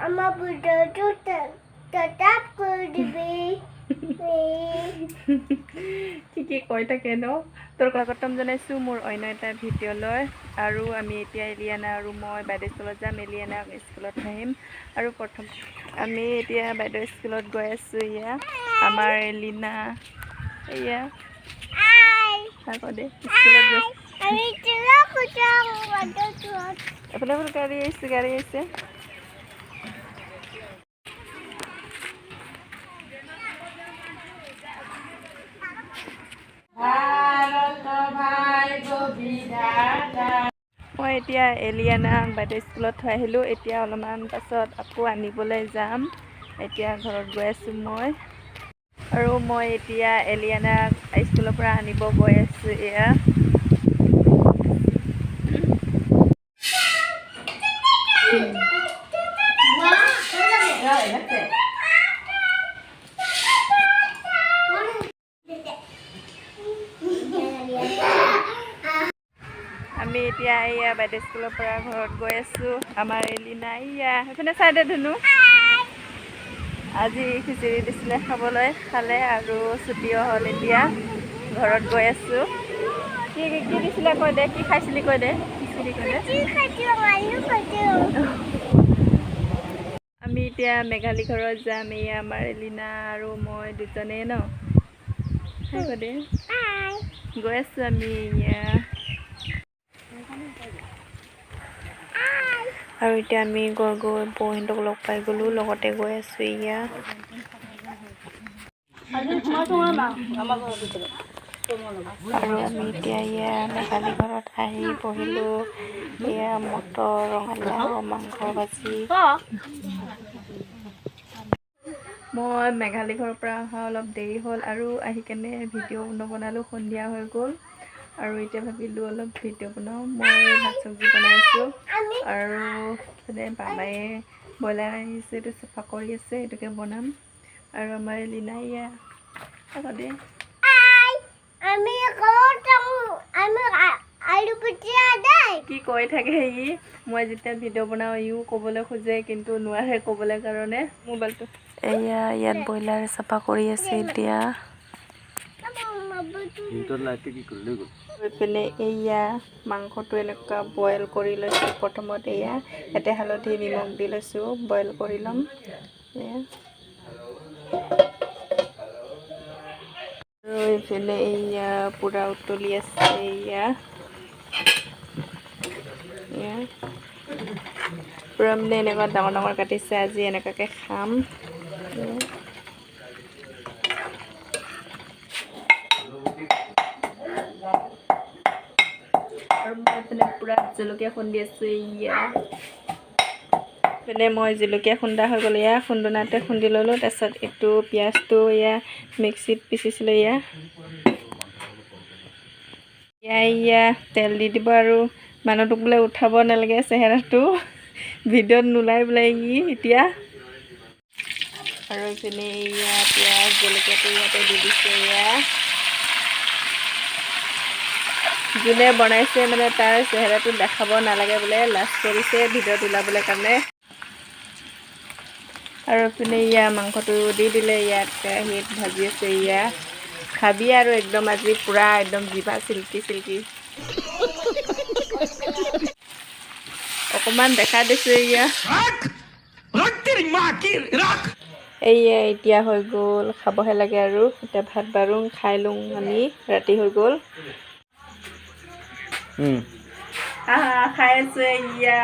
আমাৰ ভিডিওটো টাপ কৰে দিবি কি কৈ থাকে ন তোৰ স্বাগতম জনাইছোঁ মোৰ অন্য এটা ভিডিঅ'লৈ আৰু আমি এতিয়া এলিয়ানা আৰু মই বাইদেউ স্কুলত যাম এলিয়ানাক স্কুলত আহিম আৰু প্ৰথম আমি এতিয়া বাইদেউ স্কুলত গৈ আছোঁ এয়া আমাৰ এলিনা এয়া আকৌ দে স্কুলত গৈ আমি চলো খুঁজাম ভিডিওটো এফালে গাড়ী আহিছে মই এতিয়া এলিয়ানাক বাইদেউ স্কুলত থৈ আহিলোঁ এতিয়া অলপমান পাছত আকৌ আনিবলৈ যাম এতিয়া ঘৰত গৈ আছোঁ মই আৰু মই এতিয়া এলিয়ানাক স্কুলৰ পৰা আনিব গৈ আছোঁ এয়া আমি এতিয়া এয়া বাইদেউ স্কুলৰ পৰা ঘৰত গৈ আছোঁ আমাৰ এলিনা এয়া সেইফালে চাইডে ধুনু আজি খিচিৰি দিছিলে খাবলৈ খালে আৰু ছুটিও হ'ল এতিয়া ঘৰত গৈ আছোঁ কি দিছিলে কৈ দে কি খাইছিলি কৈ দে খিচিৰি কৈ দে আমি এতিয়া মেঘালী ঘৰত যাম এয়া আমাৰ এলিনা আৰু মই দুজনেই ন কৈ দে গৈ আছোঁ আমি এয়া আৰু এতিয়া আমি গৈ বৌহঁতক লগ পাই গ'লোঁ লগতে গৈ আছোঁ এয়া আৰু আমি এতিয়া এয়া মেঘালী ঘৰত আহি বহিলোঁ এয়া মটৰ ৰঙালাও মাংস ভাজি মই মেঘালী ঘৰৰ পৰা অহা অলপ দেৰি হ'ল আৰু আহি কেনে ভিডিঅ' নবনালোঁ সন্ধিয়া হৈ গ'ল আৰু এতিয়া ভাবিলোঁ অলপ ভিডিঅ' বনাওঁ মই ভাত চব্জি বনাই আছোঁ আৰু বাবায়ে ব্ৰইলাৰ আহিছে এইটো চাফা কৰি আছে এইটোকে বনাম আৰু আমাৰ এলিনা এয়া দে কি কৈ থাকে ই মই যেতিয়া ভিডিঅ' বনাওঁ ইও ক'বলৈ খোজে কিন্তু নোৱাৰে ক'বলৈ কাৰণে মোবাইলটো এয়া ইয়াত ব্ৰইলাৰ চাফা কৰি আছে এতিয়া এইপিনে এয়া মাংসটো এনেকুৱা বইল কৰি লৈছোঁ প্ৰথমত এয়া ইয়াতে হালধি নিমখ দি লৈছোঁ বইল কৰি ল'ম আৰু এইপিনে এয়া পূৰা উতলি আছে এয়া পূৰা মানে এনেকুৱা ডাঙৰ ডাঙৰ কাটিছে আজি এনেকুৱাকৈ খাম আৰু মই এইপিনে পূৰা জলকীয়া খুন্দি আছোঁ এয়া এইপিনে মই জলকীয়া খুন্দা হৈ গ'ল এয়া খুন্দনাতে খুন্দি ল'লোঁ তাৰপিছত এইটো পিঁয়াজটো এয়া মিক্সিত পিচিছিলোঁ এয়া তেল দি দিব আৰু মানুহটোক বোলে উঠাব নালাগে চেহেৰাটো ভিডিঅ'ত নোলাই বোলে ই এতিয়া আৰু এইপিনে এয়া পিঁয়াজ জলকীয়াটো ইয়াতে দি দিছে এয়া যোনে বনাইছে মানে তাৰ চেহেৰাটো দেখাব নালাগে বোলে লাজ কৰিছে ভিডিঅ'ত ওলাবলৈ কাৰণে আৰু এইপিনে এয়া মাংসটো দি দিলে ইয়াত কেৰাহীত ভাজি আছে এয়া খাবি আৰু একদম আজি পূৰা একদম জিভা চিল্কি অকণমান দেখা দিছোঁ এয়া এয়া এতিয়া হৈ গ'ল খাবহে লাগে আৰু এতিয়া ভাত বাঢ়ো খাই লওঁ আমি ৰাতি হৈ গ'ল খাই আছোঁ এয়া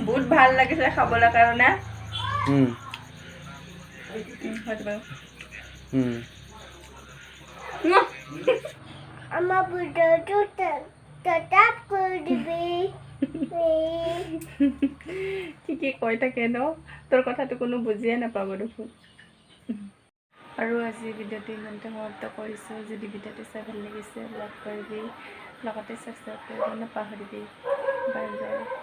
বহুত ভাল লাগিছে খাবলৈ কাৰণে আমাৰ ভিডিওটো টাপ কৰে দিবি কি কৈ থাকে ন তোৰ কথাটো কোনো বুজিয়ে নাপাব দেখোন আৰু আজি ভিডিঅ'টো ইমানতে সমাপ্ত কৰিছোঁ যদি ভিডিঅ'টো চাই ভাল লাগিছে লাইক কৰিবি লগতে ছাবস্ক্ৰাইব কৰিব নাপাহৰিবি বাই বাই